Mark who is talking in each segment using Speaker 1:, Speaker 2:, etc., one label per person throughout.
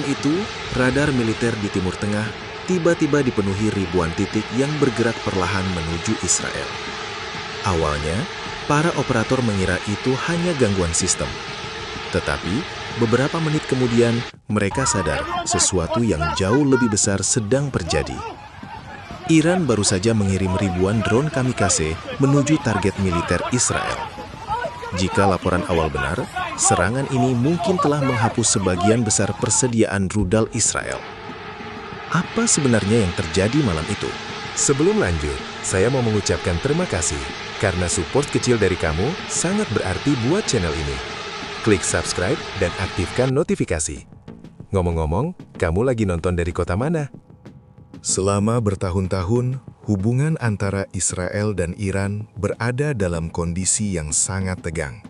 Speaker 1: itu, radar militer di Timur Tengah tiba-tiba dipenuhi ribuan titik yang bergerak perlahan menuju Israel. Awalnya, para operator mengira itu hanya gangguan sistem. Tetapi, beberapa menit kemudian, mereka sadar sesuatu yang jauh lebih besar sedang terjadi. Iran baru saja mengirim ribuan drone kamikaze menuju target militer Israel. Jika laporan awal benar, serangan ini mungkin telah menghapus sebagian besar persediaan rudal Israel. Apa sebenarnya yang terjadi malam itu?
Speaker 2: Sebelum lanjut, saya mau mengucapkan terima kasih karena support kecil dari kamu sangat berarti buat channel ini. Klik subscribe dan aktifkan notifikasi. Ngomong-ngomong, kamu lagi nonton dari kota mana?
Speaker 3: Selama bertahun-tahun, hubungan antara Israel dan Iran berada dalam kondisi yang sangat tegang.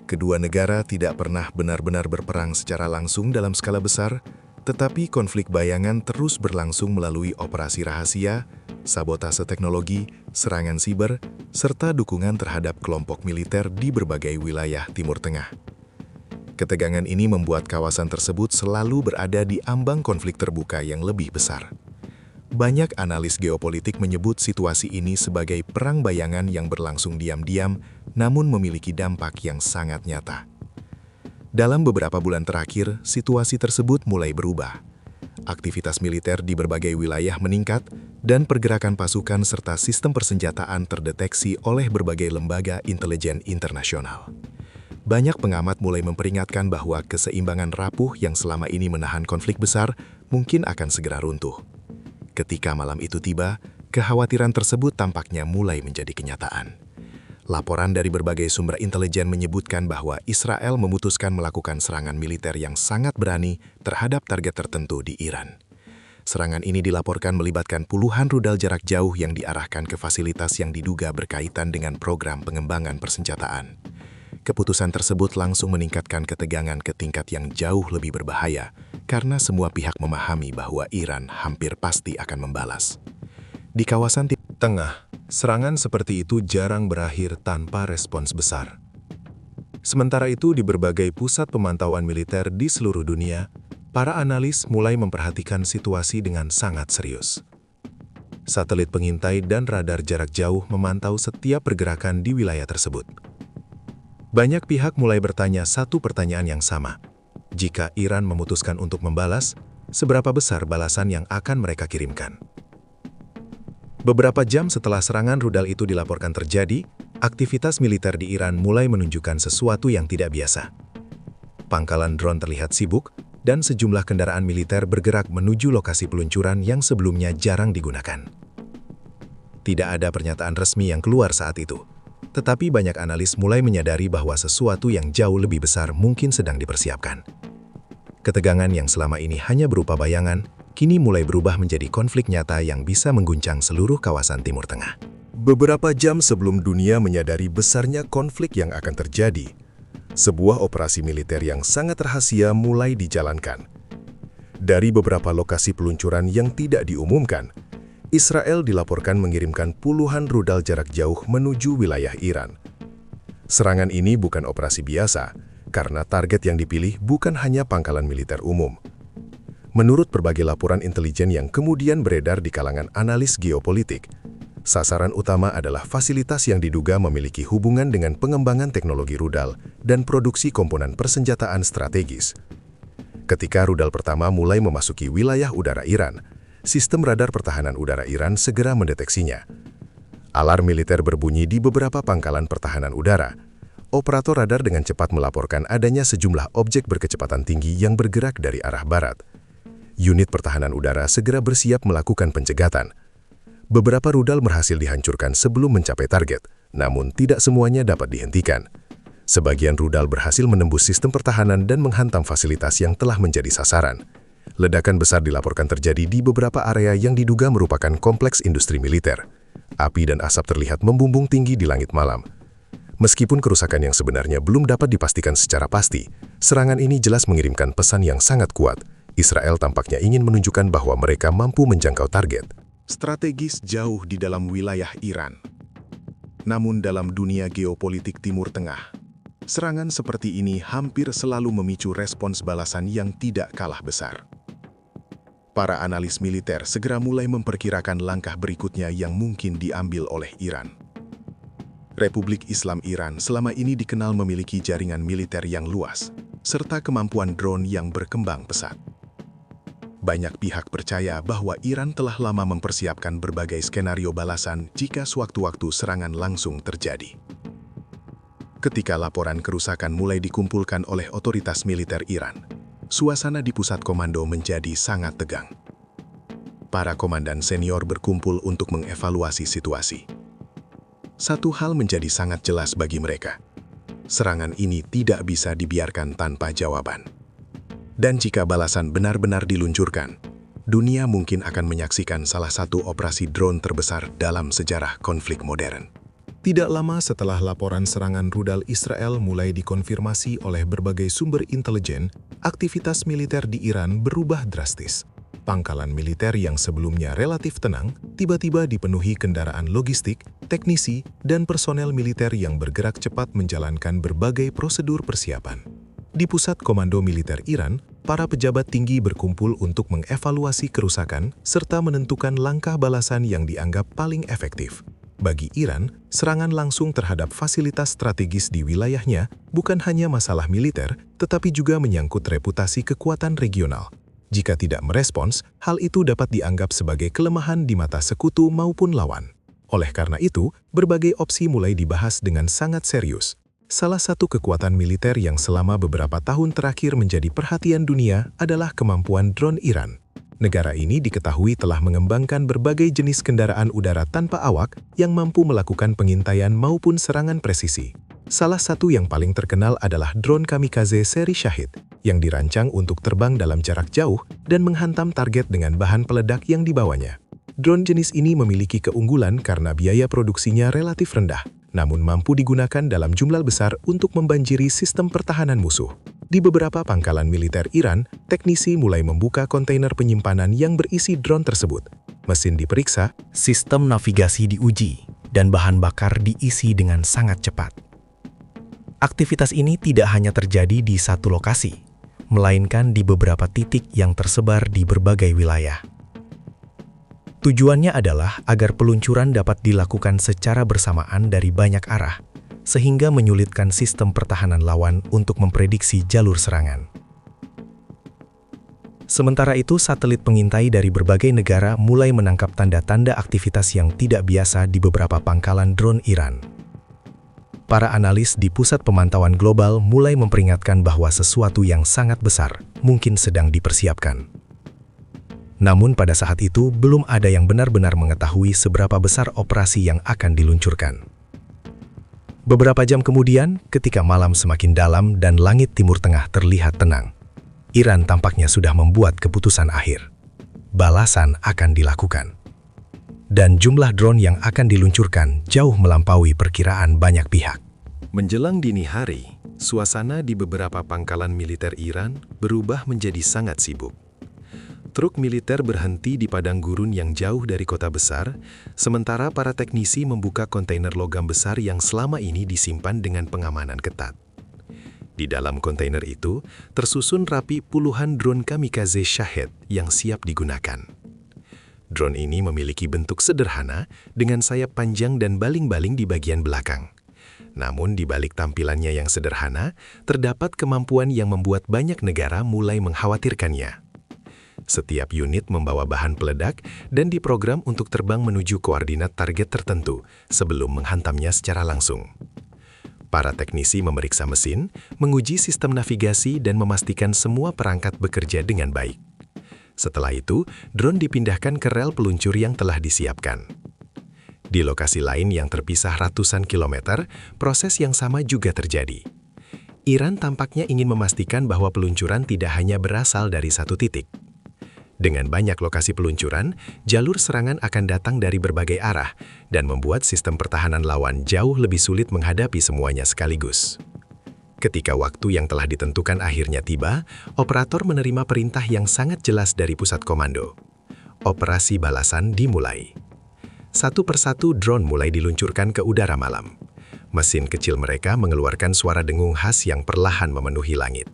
Speaker 3: Kedua negara tidak pernah benar-benar berperang secara langsung dalam skala besar, tetapi konflik bayangan terus berlangsung melalui operasi rahasia, sabotase teknologi, serangan siber, serta dukungan terhadap kelompok militer di berbagai wilayah Timur Tengah. Ketegangan ini membuat kawasan tersebut selalu berada di ambang konflik terbuka yang lebih besar. Banyak analis geopolitik menyebut situasi ini sebagai perang bayangan yang berlangsung diam-diam, namun memiliki dampak yang sangat nyata. Dalam beberapa bulan terakhir, situasi tersebut mulai berubah. Aktivitas militer di berbagai wilayah meningkat, dan pergerakan pasukan serta sistem persenjataan terdeteksi oleh berbagai lembaga intelijen internasional. Banyak pengamat mulai memperingatkan bahwa keseimbangan rapuh yang selama ini menahan konflik besar mungkin akan segera runtuh. Ketika malam itu tiba, kekhawatiran tersebut tampaknya mulai menjadi kenyataan. Laporan dari berbagai sumber intelijen menyebutkan bahwa Israel memutuskan melakukan serangan militer yang sangat berani terhadap target tertentu di Iran. Serangan ini dilaporkan melibatkan puluhan rudal jarak jauh yang diarahkan ke fasilitas yang diduga berkaitan dengan program pengembangan persenjataan. Keputusan tersebut langsung meningkatkan ketegangan ke tingkat yang jauh lebih berbahaya, karena semua pihak memahami bahwa Iran hampir pasti akan membalas. Di kawasan
Speaker 2: Tengah, serangan seperti itu jarang berakhir tanpa respons besar. Sementara itu, di berbagai pusat pemantauan militer di seluruh dunia, para analis mulai memperhatikan situasi dengan sangat serius. Satelit pengintai dan radar jarak jauh memantau setiap pergerakan di wilayah tersebut. Banyak pihak mulai bertanya satu pertanyaan yang sama. Jika Iran memutuskan untuk membalas, seberapa besar balasan yang akan mereka kirimkan? Beberapa jam setelah serangan rudal itu dilaporkan terjadi, aktivitas militer di Iran mulai menunjukkan sesuatu yang tidak biasa. Pangkalan drone terlihat sibuk, dan sejumlah kendaraan militer bergerak menuju lokasi peluncuran yang sebelumnya jarang digunakan. Tidak ada pernyataan resmi yang keluar saat itu. Tetapi banyak analis mulai menyadari bahwa sesuatu yang jauh lebih besar mungkin sedang dipersiapkan. Ketegangan yang selama ini hanya berupa bayangan, kini mulai berubah menjadi konflik nyata yang bisa mengguncang seluruh kawasan Timur Tengah.
Speaker 3: Beberapa jam sebelum dunia menyadari besarnya konflik yang akan terjadi, sebuah operasi militer yang sangat rahasia mulai dijalankan. Dari beberapa lokasi peluncuran yang tidak diumumkan, Israel dilaporkan mengirimkan puluhan rudal jarak jauh menuju wilayah Iran. Serangan ini bukan operasi biasa, karena target yang dipilih bukan hanya pangkalan militer umum. Menurut berbagai laporan intelijen yang kemudian beredar di kalangan analis geopolitik, sasaran utama adalah fasilitas yang diduga memiliki hubungan dengan pengembangan teknologi rudal dan produksi komponen persenjataan strategis. Ketika rudal pertama mulai memasuki wilayah udara Iran, sistem radar pertahanan udara Iran segera mendeteksinya. Alarm militer berbunyi di beberapa pangkalan pertahanan udara. Operator radar dengan cepat melaporkan adanya sejumlah objek berkecepatan tinggi yang bergerak dari arah barat. Unit pertahanan udara segera bersiap melakukan pencegatan. Beberapa rudal berhasil dihancurkan sebelum mencapai target, namun tidak semuanya dapat dihentikan. Sebagian rudal berhasil menembus sistem pertahanan dan menghantam fasilitas yang telah menjadi sasaran. Ledakan besar dilaporkan terjadi di beberapa area yang diduga merupakan kompleks industri militer. Api dan asap terlihat membumbung tinggi di langit malam. Meskipun kerusakan yang sebenarnya belum dapat dipastikan secara pasti, serangan ini jelas mengirimkan pesan yang sangat kuat. Israel tampaknya ingin menunjukkan bahwa mereka mampu menjangkau target strategis jauh di dalam wilayah Iran. Namun dalam dunia geopolitik Timur Tengah, Serangan seperti ini hampir selalu memicu respons balasan yang tidak kalah besar. Para analis militer segera mulai memperkirakan langkah berikutnya yang mungkin diambil oleh Iran. Republik Islam Iran selama ini dikenal memiliki jaringan militer yang luas, serta kemampuan drone yang berkembang pesat. Banyak pihak percaya bahwa Iran telah lama mempersiapkan berbagai skenario balasan jika sewaktu-waktu serangan langsung terjadi. Ketika laporan kerusakan mulai dikumpulkan oleh otoritas militer Iran, suasana di pusat komando menjadi sangat tegang. Para komandan senior berkumpul untuk mengevaluasi situasi. Satu hal menjadi sangat jelas bagi mereka. Serangan ini tidak bisa dibiarkan tanpa jawaban. Dan jika balasan benar-benar diluncurkan, dunia mungkin akan menyaksikan salah satu operasi drone terbesar dalam sejarah konflik modern.
Speaker 2: Tidak lama setelah laporan serangan rudal Israel mulai dikonfirmasi oleh berbagai sumber intelijen, aktivitas militer di Iran berubah drastis. Pangkalan militer yang sebelumnya relatif tenang, tiba-tiba dipenuhi kendaraan logistik, teknisi, dan personel militer yang bergerak cepat menjalankan berbagai prosedur persiapan. Di pusat komando militer Iran, para pejabat tinggi berkumpul untuk mengevaluasi kerusakan serta menentukan langkah balasan yang dianggap paling efektif. Bagi Iran, serangan langsung terhadap fasilitas strategis di wilayahnya bukan hanya masalah militer, tetapi juga menyangkut reputasi kekuatan regional. Jika tidak merespons, hal itu dapat dianggap sebagai kelemahan di mata sekutu maupun lawan. Oleh karena itu, berbagai opsi mulai dibahas dengan sangat serius. Salah satu kekuatan militer yang selama beberapa tahun terakhir menjadi perhatian dunia adalah kemampuan drone Iran. Negara ini diketahui telah mengembangkan berbagai jenis kendaraan udara tanpa awak yang mampu melakukan pengintaian maupun serangan presisi. Salah satu yang paling terkenal adalah drone kamikaze seri Shahid, yang dirancang untuk terbang dalam jarak jauh dan menghantam target dengan bahan peledak yang dibawanya. Drone jenis ini memiliki keunggulan karena biaya produksinya relatif rendah, namun mampu digunakan dalam jumlah besar untuk membanjiri sistem pertahanan musuh. Di beberapa pangkalan militer Iran, teknisi mulai membuka kontainer penyimpanan yang berisi drone tersebut. Mesin diperiksa, sistem navigasi diuji, dan bahan bakar diisi dengan sangat cepat. Aktivitas ini tidak hanya terjadi di satu lokasi, melainkan di beberapa titik yang tersebar di berbagai wilayah. Tujuannya adalah agar peluncuran dapat dilakukan secara bersamaan dari banyak arah, sehingga menyulitkan sistem pertahanan lawan untuk memprediksi jalur serangan. Sementara itu, satelit pengintai dari berbagai negara mulai menangkap tanda-tanda aktivitas yang tidak biasa di beberapa pangkalan drone Iran. Para analis di Pusat Pemantauan Global mulai memperingatkan bahwa sesuatu yang sangat besar mungkin sedang dipersiapkan. Namun pada saat itu, belum ada yang benar-benar mengetahui seberapa besar operasi yang akan diluncurkan. Beberapa jam kemudian, ketika malam semakin dalam dan langit Timur Tengah terlihat tenang, Iran tampaknya sudah membuat keputusan akhir. Balasan akan dilakukan. Dan jumlah drone yang akan diluncurkan jauh melampaui perkiraan banyak pihak.
Speaker 1: Menjelang dini hari, suasana di beberapa pangkalan militer Iran berubah menjadi sangat sibuk. Truk militer berhenti di padang gurun yang jauh dari kota besar, sementara para teknisi membuka kontainer logam besar yang selama ini disimpan dengan pengamanan ketat. Di dalam kontainer itu, tersusun rapi puluhan drone kamikaze Shahid yang siap digunakan. Drone ini memiliki bentuk sederhana dengan sayap panjang dan baling-baling di bagian belakang. Namun di balik tampilannya yang sederhana, terdapat kemampuan yang membuat banyak negara mulai mengkhawatirkannya. Setiap unit membawa bahan peledak dan diprogram untuk terbang menuju koordinat target tertentu sebelum menghantamnya secara langsung. Para teknisi memeriksa mesin, menguji sistem navigasi dan memastikan semua perangkat bekerja dengan baik. Setelah itu, drone dipindahkan ke rel peluncur yang telah disiapkan. Di lokasi lain yang terpisah ratusan kilometer, proses yang sama juga terjadi. Iran tampaknya ingin memastikan bahwa peluncuran tidak hanya berasal dari satu titik. Dengan banyak lokasi peluncuran, jalur serangan akan datang dari berbagai arah dan membuat sistem pertahanan lawan jauh lebih sulit menghadapi semuanya sekaligus. Ketika waktu yang telah ditentukan akhirnya tiba, operator menerima perintah yang sangat jelas dari pusat komando. Operasi balasan dimulai. Satu persatu drone mulai diluncurkan ke udara malam.
Speaker 2: Mesin kecil mereka mengeluarkan suara dengung khas yang perlahan memenuhi langit.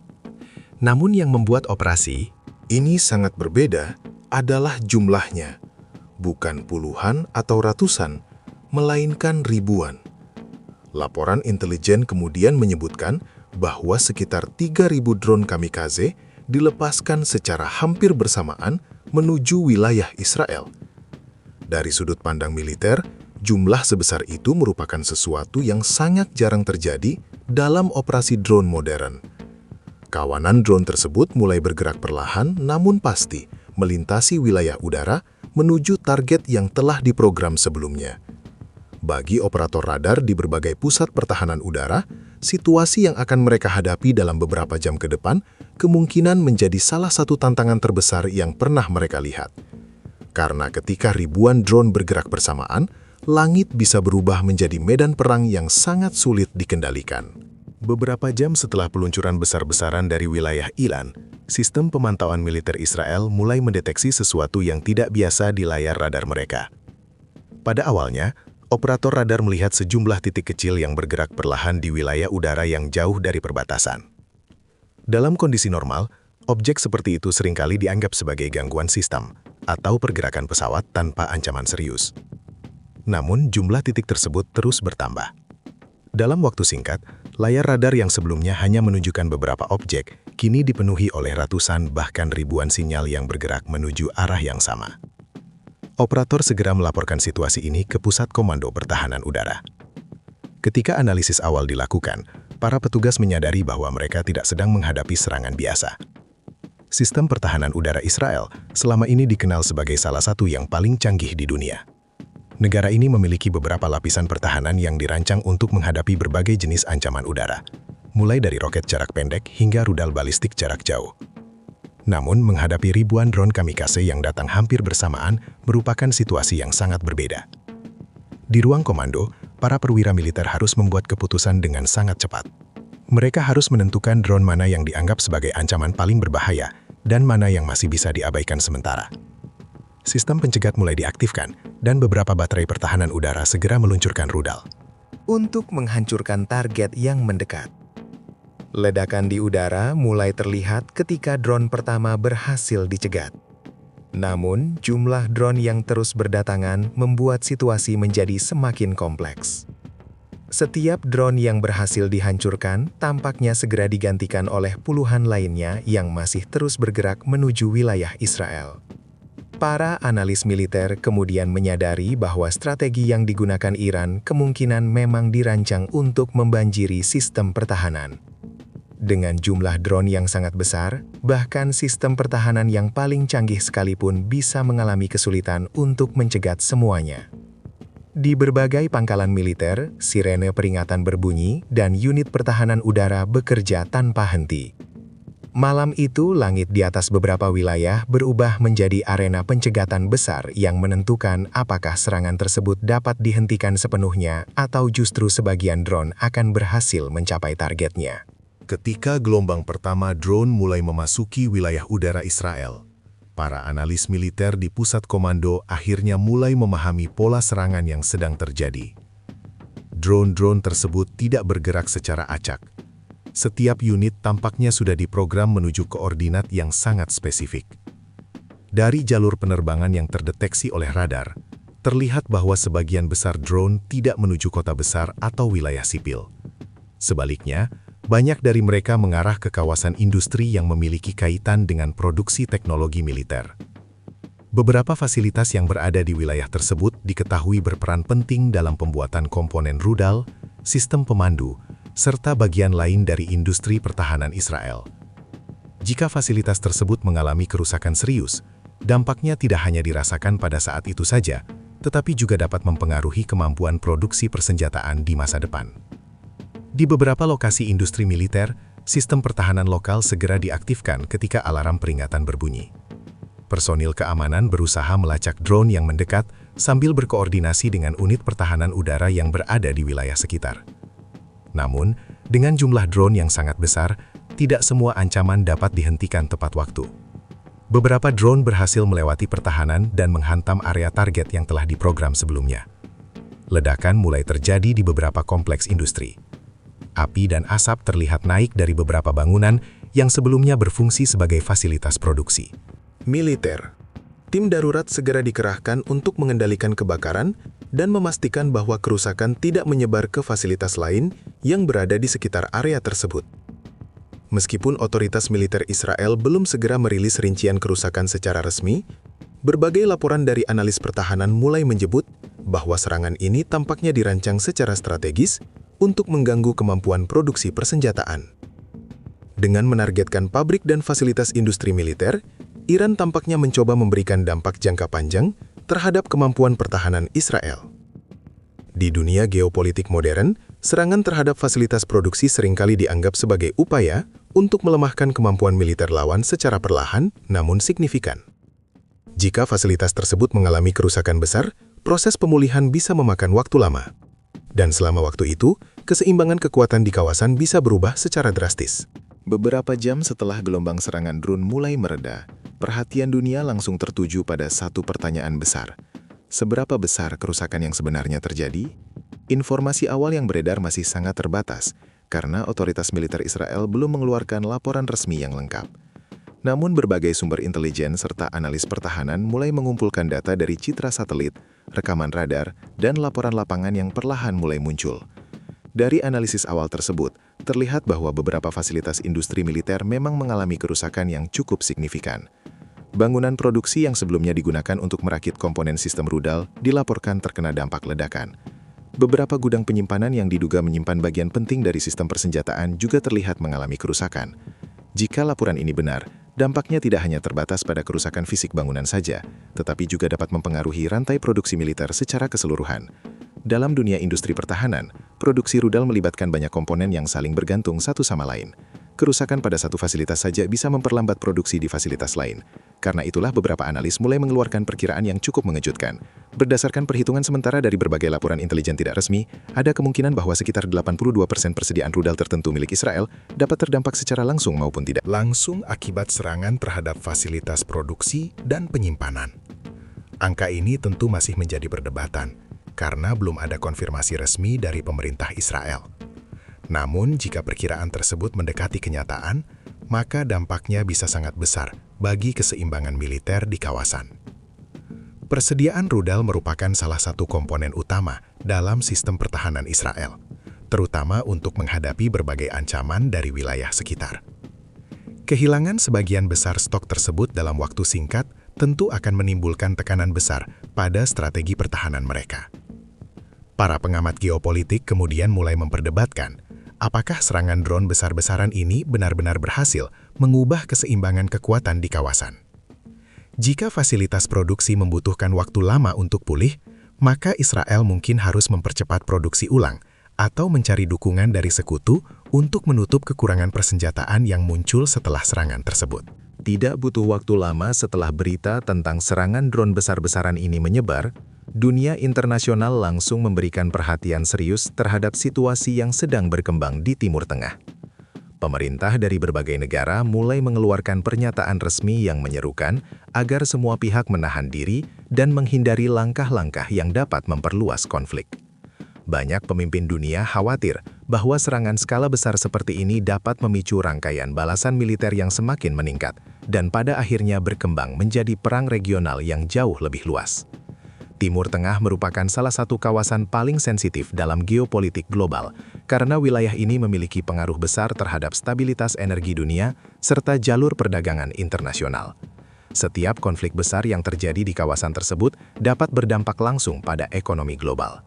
Speaker 2: Namun yang membuat operasi
Speaker 3: Ini sangat berbeda adalah jumlahnya, bukan puluhan atau ratusan, melainkan ribuan. Laporan intelijen kemudian menyebutkan bahwa sekitar 3.000 drone kamikaze dilepaskan secara hampir bersamaan menuju wilayah Israel. Dari sudut pandang militer, jumlah sebesar itu merupakan sesuatu yang sangat jarang terjadi dalam operasi drone modern. Kawanan drone tersebut mulai bergerak perlahan namun pasti melintasi wilayah udara menuju target yang telah diprogram sebelumnya. Bagi operator radar di berbagai pusat pertahanan udara, situasi yang akan mereka hadapi dalam beberapa jam ke depan kemungkinan menjadi salah satu tantangan terbesar yang pernah mereka lihat. Karena ketika ribuan drone bergerak bersamaan, langit bisa berubah menjadi medan perang yang sangat sulit dikendalikan. Beberapa jam setelah peluncuran besar-besaran dari wilayah Iran, sistem pemantauan militer Israel mulai mendeteksi sesuatu yang tidak biasa di layar radar mereka. Pada awalnya, operator radar melihat sejumlah titik kecil yang bergerak perlahan di wilayah udara yang jauh dari perbatasan. Dalam kondisi normal, objek seperti itu seringkali dianggap sebagai gangguan sistem atau pergerakan pesawat tanpa ancaman serius. Namun, jumlah titik tersebut terus bertambah. Dalam waktu singkat, layar radar yang sebelumnya hanya menunjukkan beberapa objek, kini dipenuhi oleh ratusan bahkan ribuan sinyal yang bergerak menuju arah yang sama. Operator segera melaporkan situasi ini ke Pusat Komando Pertahanan Udara. Ketika analisis awal dilakukan, para petugas menyadari bahwa mereka tidak sedang menghadapi serangan biasa. Sistem pertahanan udara Israel selama ini dikenal sebagai salah satu yang paling canggih di dunia. Negara ini memiliki beberapa lapisan pertahanan yang dirancang untuk menghadapi berbagai jenis ancaman udara, mulai dari roket jarak pendek hingga rudal balistik jarak jauh. Namun, menghadapi ribuan drone kamikaze yang datang hampir bersamaan merupakan situasi yang sangat berbeda. Di ruang komando, para perwira militer harus membuat keputusan dengan sangat cepat. Mereka harus menentukan drone mana yang dianggap sebagai ancaman paling berbahaya dan mana yang masih bisa diabaikan sementara. Sistem pencegat mulai diaktifkan, dan beberapa baterai pertahanan udara segera meluncurkan rudal untuk menghancurkan target yang mendekat. Ledakan di udara mulai terlihat ketika drone pertama berhasil dicegat. Namun, jumlah drone yang terus berdatangan membuat situasi menjadi semakin kompleks. Setiap drone yang berhasil dihancurkan tampaknya segera digantikan oleh puluhan lainnya yang masih terus bergerak menuju wilayah Israel. Para analis militer kemudian menyadari bahwa strategi yang digunakan Iran kemungkinan memang dirancang untuk membanjiri sistem pertahanan. Dengan jumlah drone yang sangat besar, bahkan sistem pertahanan yang paling canggih sekalipun bisa mengalami kesulitan untuk mencegat semuanya. Di berbagai pangkalan militer, sirene peringatan berbunyi dan unit pertahanan udara bekerja tanpa henti. Malam itu, langit di atas beberapa wilayah berubah menjadi arena pencegatan besar yang menentukan apakah serangan tersebut dapat dihentikan sepenuhnya atau justru sebagian drone akan berhasil mencapai targetnya. Ketika gelombang pertama drone mulai memasuki wilayah udara Israel, para analis militer di pusat komando akhirnya mulai memahami pola serangan yang sedang terjadi. Drone-drone tersebut tidak bergerak secara acak. Setiap unit tampaknya sudah diprogram menuju koordinat yang sangat spesifik. Dari jalur penerbangan yang terdeteksi oleh radar, terlihat bahwa sebagian besar drone tidak menuju kota besar atau wilayah sipil. Sebaliknya, banyak dari mereka mengarah ke kawasan industri yang memiliki kaitan dengan produksi teknologi militer. Beberapa fasilitas yang berada di wilayah tersebut diketahui berperan penting dalam pembuatan komponen rudal, sistem pemandu, serta bagian lain dari industri pertahanan Israel. Jika fasilitas tersebut mengalami kerusakan serius, dampaknya tidak hanya dirasakan pada saat itu saja, tetapi juga dapat mempengaruhi kemampuan produksi persenjataan di masa depan. Di beberapa lokasi industri militer, sistem pertahanan lokal segera diaktifkan ketika alarm peringatan berbunyi. Personil keamanan berusaha melacak drone yang mendekat sambil berkoordinasi dengan unit pertahanan udara yang berada di wilayah sekitar. Namun, dengan jumlah drone yang sangat besar, tidak semua ancaman dapat dihentikan tepat waktu. Beberapa drone berhasil melewati pertahanan dan menghantam area target yang telah diprogram sebelumnya.
Speaker 2: ledakan mulai terjadi di beberapa kompleks industri. Api dan asap terlihat naik dari beberapa bangunan yang sebelumnya berfungsi sebagai fasilitas produksi.
Speaker 1: Militer. Tim darurat segera dikerahkan untuk mengendalikan kebakaran dan memastikan bahwa kerusakan tidak menyebar ke fasilitas lain yang berada di sekitar area tersebut. Meskipun otoritas militer Israel belum segera merilis rincian kerusakan secara resmi, berbagai laporan dari analis pertahanan mulai menyebut bahwa serangan ini tampaknya dirancang secara strategis untuk mengganggu kemampuan produksi persenjataan. Dengan menargetkan pabrik dan fasilitas industri militer, Iran tampaknya mencoba memberikan dampak jangka panjang terhadap kemampuan pertahanan Israel. Di dunia geopolitik modern, serangan terhadap fasilitas produksi seringkali dianggap sebagai upaya untuk melemahkan kemampuan militer lawan secara perlahan namun signifikan. Jika fasilitas tersebut mengalami kerusakan besar, proses pemulihan bisa memakan waktu lama. Dan selama waktu itu, keseimbangan kekuatan di kawasan bisa berubah secara drastis. Beberapa jam setelah gelombang serangan drone mulai mereda, perhatian dunia langsung tertuju pada satu pertanyaan besar. Seberapa besar kerusakan yang sebenarnya terjadi? Informasi awal yang beredar masih sangat terbatas, karena otoritas militer Israel belum mengeluarkan laporan resmi yang lengkap. Namun berbagai sumber intelijen serta analis pertahanan mulai mengumpulkan data dari citra satelit, rekaman radar, dan laporan lapangan yang perlahan mulai muncul. Dari analisis awal tersebut, terlihat bahwa beberapa fasilitas industri militer memang mengalami kerusakan yang cukup signifikan. Bangunan produksi yang sebelumnya digunakan untuk merakit komponen sistem rudal dilaporkan terkena dampak ledakan. Beberapa gudang penyimpanan yang diduga menyimpan bagian penting dari sistem persenjataan juga terlihat mengalami kerusakan. Jika laporan ini benar, dampaknya tidak hanya terbatas pada kerusakan fisik bangunan saja, tetapi juga dapat mempengaruhi rantai produksi militer secara keseluruhan. Dalam dunia industri pertahanan, produksi rudal melibatkan banyak komponen yang saling bergantung satu sama lain. Kerusakan pada satu fasilitas saja bisa memperlambat produksi di fasilitas lain. Karena itulah beberapa analis mulai mengeluarkan perkiraan yang cukup mengejutkan. Berdasarkan perhitungan sementara dari berbagai laporan intelijen tidak resmi, ada kemungkinan bahwa sekitar 82% persediaan rudal tertentu milik Israel dapat terdampak secara langsung maupun tidak
Speaker 2: Langsung akibat serangan terhadap fasilitas produksi dan penyimpanan. Angka ini tentu masih menjadi perdebatan, karena belum ada konfirmasi resmi dari pemerintah Israel. Namun, jika perkiraan tersebut mendekati kenyataan, maka dampaknya bisa sangat besar bagi keseimbangan militer di kawasan. Persediaan rudal merupakan salah satu komponen utama dalam sistem pertahanan Israel, terutama untuk menghadapi berbagai ancaman dari wilayah sekitar. Kehilangan sebagian besar stok tersebut dalam waktu singkat tentu akan menimbulkan tekanan besar pada strategi pertahanan mereka. Para pengamat geopolitik kemudian mulai memperdebatkan apakah serangan drone besar-besaran ini benar-benar berhasil mengubah keseimbangan kekuatan di kawasan. Jika fasilitas produksi membutuhkan waktu lama untuk pulih, maka Israel mungkin harus mempercepat produksi ulang atau mencari dukungan dari sekutu untuk menutup kekurangan persenjataan yang muncul setelah serangan tersebut. Tidak butuh waktu lama setelah berita tentang serangan drone besar-besaran ini menyebar, dunia internasional langsung memberikan perhatian serius terhadap situasi yang sedang berkembang di Timur Tengah. Pemerintah dari berbagai negara mulai mengeluarkan pernyataan resmi yang menyerukan agar semua pihak menahan diri dan menghindari langkah-langkah yang dapat memperluas konflik. Banyak pemimpin dunia khawatir bahwa serangan skala besar seperti ini dapat memicu rangkaian balasan militer yang semakin meningkat dan pada akhirnya berkembang menjadi perang regional yang jauh lebih luas. Timur Tengah merupakan salah satu kawasan paling sensitif dalam geopolitik global karena wilayah ini memiliki pengaruh besar terhadap stabilitas energi dunia serta jalur perdagangan internasional. Setiap konflik besar yang terjadi di kawasan tersebut dapat berdampak langsung pada ekonomi global.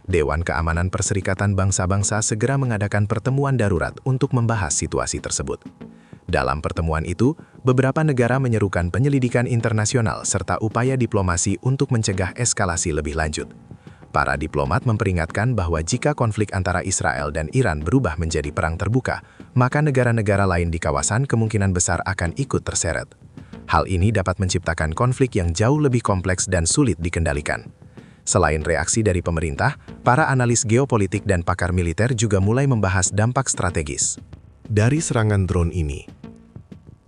Speaker 2: Dewan Keamanan Perserikatan Bangsa-Bangsa segera mengadakan pertemuan darurat untuk membahas situasi tersebut. Dalam pertemuan itu, beberapa negara menyerukan penyelidikan internasional serta upaya diplomasi untuk mencegah eskalasi lebih lanjut. Para diplomat memperingatkan bahwa jika konflik antara Israel dan Iran berubah menjadi perang terbuka, maka negara-negara lain di kawasan kemungkinan besar akan ikut terseret. Hal ini dapat menciptakan konflik yang jauh lebih kompleks dan sulit dikendalikan. Selain reaksi dari pemerintah, para analis geopolitik dan pakar militer juga mulai membahas dampak strategis
Speaker 1: dari serangan drone ini.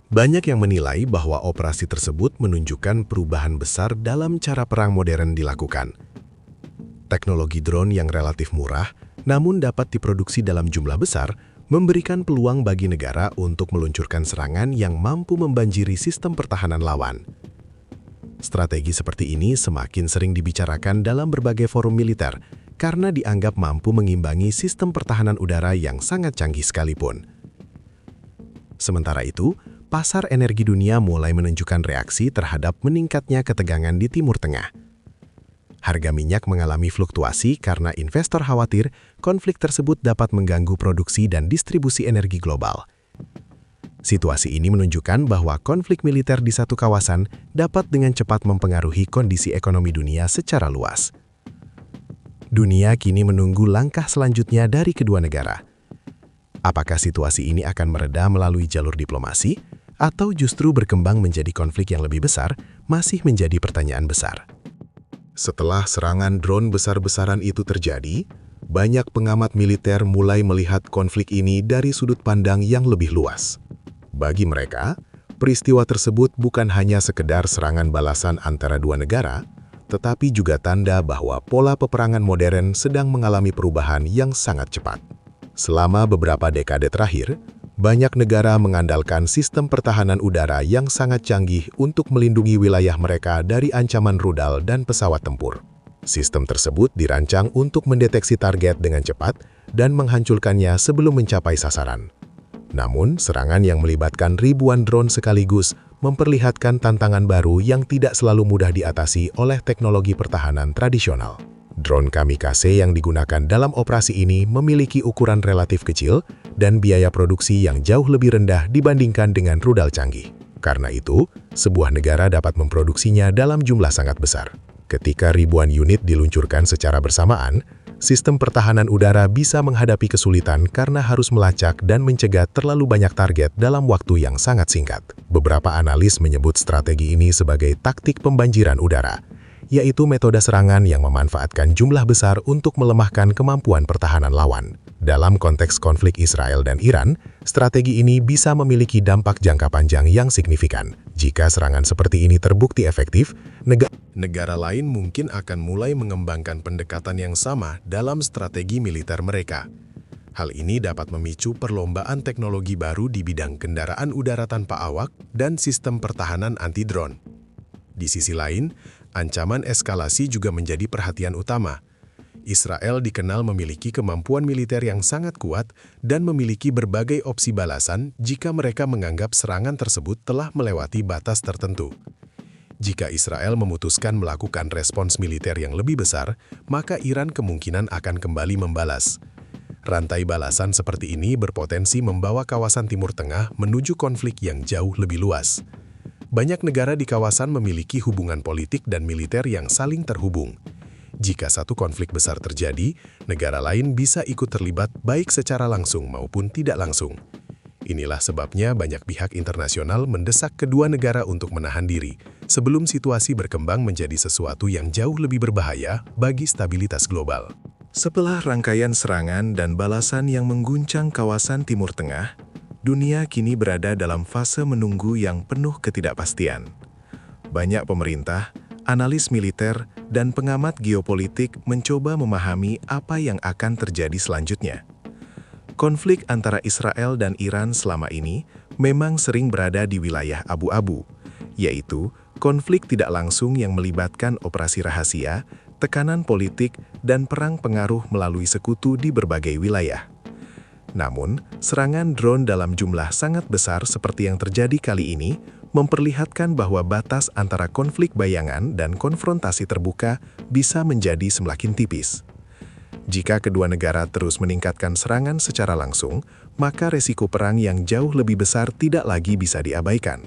Speaker 1: Banyak yang menilai bahwa operasi tersebut menunjukkan perubahan besar dalam cara perang modern dilakukan.
Speaker 2: Teknologi drone yang relatif murah, namun dapat diproduksi dalam jumlah besar, memberikan peluang bagi negara untuk meluncurkan serangan yang mampu membanjiri sistem pertahanan lawan. Strategi seperti ini semakin sering dibicarakan dalam berbagai forum militer karena dianggap mampu mengimbangi sistem pertahanan udara yang sangat canggih sekalipun. Sementara itu, pasar energi dunia mulai menunjukkan reaksi terhadap meningkatnya ketegangan di Timur Tengah. Harga minyak mengalami fluktuasi karena investor khawatir konflik tersebut dapat mengganggu produksi dan distribusi energi global. Situasi ini menunjukkan bahwa konflik militer di satu kawasan dapat dengan cepat mempengaruhi kondisi ekonomi dunia secara luas. Dunia kini menunggu langkah selanjutnya dari kedua negara. Apakah situasi ini akan mereda melalui jalur diplomasi, atau justru berkembang menjadi konflik yang lebih besar, masih menjadi pertanyaan besar.
Speaker 3: Setelah serangan drone besar-besaran itu terjadi, banyak pengamat militer mulai melihat konflik ini dari sudut pandang yang lebih luas. Bagi mereka, peristiwa tersebut bukan hanya sekedar serangan balasan antara dua negara, tetapi juga tanda bahwa pola peperangan modern sedang mengalami perubahan yang sangat cepat. Selama beberapa dekade terakhir, banyak negara mengandalkan sistem pertahanan udara yang sangat canggih untuk melindungi wilayah mereka dari ancaman rudal dan pesawat tempur. Sistem tersebut dirancang untuk mendeteksi target dengan cepat dan menghancurkannya sebelum mencapai sasaran. Namun, serangan yang melibatkan ribuan drone sekaligus memperlihatkan tantangan baru yang tidak selalu mudah diatasi oleh teknologi pertahanan tradisional. Drone kamikaze yang digunakan dalam operasi ini memiliki ukuran relatif kecil dan biaya produksi yang jauh lebih rendah dibandingkan dengan rudal canggih. Karena itu, sebuah negara dapat memproduksinya dalam jumlah sangat besar. Ketika ribuan unit diluncurkan secara bersamaan, sistem pertahanan udara bisa menghadapi kesulitan karena harus melacak dan mencegah terlalu banyak target dalam waktu yang sangat singkat. Beberapa analis menyebut strategi ini sebagai taktik pembanjiran udara, yaitu metode serangan yang memanfaatkan jumlah besar untuk melemahkan kemampuan pertahanan lawan. Dalam konteks konflik Israel dan Iran, strategi ini bisa memiliki dampak jangka panjang yang signifikan. Jika serangan seperti ini terbukti efektif, negara lain mungkin akan mulai mengembangkan pendekatan yang sama dalam strategi militer mereka. Hal ini dapat memicu perlombaan teknologi baru di bidang kendaraan udara tanpa awak dan sistem pertahanan anti-drone. Di sisi lain, ancaman eskalasi juga menjadi perhatian utama. Israel dikenal memiliki kemampuan militer yang sangat kuat dan memiliki berbagai opsi balasan jika mereka menganggap serangan tersebut telah melewati batas tertentu. Jika Israel memutuskan melakukan respons militer yang lebih besar, maka Iran kemungkinan akan kembali membalas. Rantai balasan seperti ini berpotensi membawa kawasan Timur Tengah menuju konflik yang jauh lebih luas. Banyak negara di kawasan memiliki hubungan politik dan militer yang saling terhubung. Jika satu konflik besar terjadi, negara lain bisa ikut terlibat baik secara langsung maupun tidak langsung. Inilah sebabnya banyak pihak internasional mendesak kedua negara untuk menahan diri sebelum situasi berkembang menjadi sesuatu yang jauh lebih berbahaya bagi stabilitas global.
Speaker 2: Setelah rangkaian serangan dan balasan yang mengguncang kawasan Timur Tengah, dunia kini berada dalam fase menunggu yang penuh ketidakpastian. Banyak pemerintah, analis militer, dan pengamat geopolitik mencoba memahami apa yang akan terjadi selanjutnya. Konflik antara Israel dan Iran selama ini memang sering berada di wilayah abu-abu, yaitu konflik tidak langsung yang melibatkan operasi rahasia, tekanan politik, dan perang pengaruh melalui sekutu di berbagai wilayah. Namun, serangan drone dalam jumlah sangat besar seperti yang terjadi kali ini memperlihatkan bahwa batas antara konflik bayangan dan konfrontasi terbuka bisa menjadi semakin tipis. Jika kedua negara terus meningkatkan serangan secara langsung, maka resiko perang yang jauh lebih besar tidak lagi bisa diabaikan.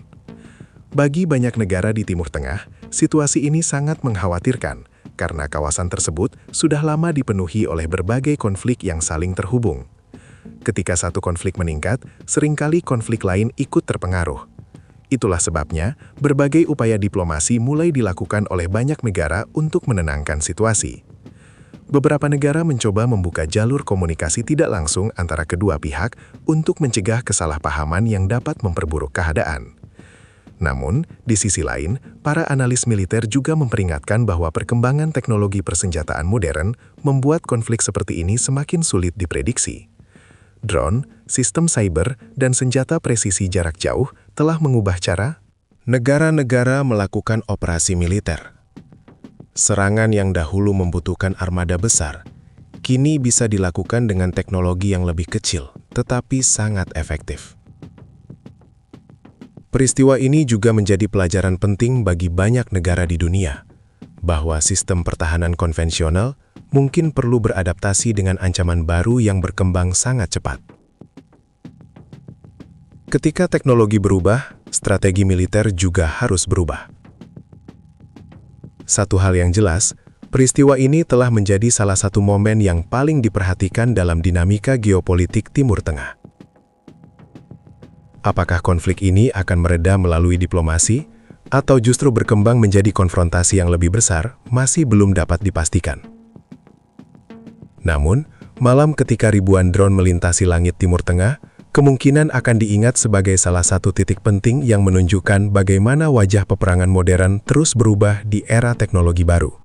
Speaker 2: Bagi banyak negara di Timur Tengah, situasi ini sangat mengkhawatirkan karena kawasan tersebut sudah lama dipenuhi oleh berbagai konflik yang saling terhubung. Ketika satu konflik meningkat, seringkali konflik lain ikut terpengaruh. Itulah sebabnya, berbagai upaya diplomasi mulai dilakukan oleh banyak negara untuk menenangkan situasi. Beberapa negara mencoba membuka jalur komunikasi tidak langsung antara kedua pihak untuk mencegah kesalahpahaman yang dapat memperburuk keadaan. Namun, di sisi lain, para analis militer juga memperingatkan bahwa perkembangan teknologi persenjataan modern membuat konflik seperti ini semakin sulit diprediksi. Drone, sistem cyber, dan senjata presisi jarak jauh telah mengubah cara negara-negara melakukan operasi militer. Serangan yang dahulu membutuhkan armada besar, kini bisa dilakukan dengan teknologi yang lebih kecil, tetapi sangat efektif. Peristiwa ini juga menjadi pelajaran penting bagi banyak negara di dunia, bahwa sistem pertahanan konvensional mungkin perlu beradaptasi dengan ancaman baru yang berkembang sangat cepat. Ketika teknologi berubah, strategi militer juga harus berubah. Satu hal yang jelas, peristiwa ini telah menjadi salah satu momen yang paling diperhatikan dalam dinamika geopolitik Timur Tengah. Apakah konflik ini akan mereda melalui diplomasi, atau justru berkembang menjadi konfrontasi yang lebih besar, masih belum dapat dipastikan. Namun, malam ketika ribuan drone melintasi langit Timur Tengah, kemungkinan akan diingat sebagai salah satu titik penting yang menunjukkan bagaimana wajah peperangan modern terus berubah di era teknologi baru.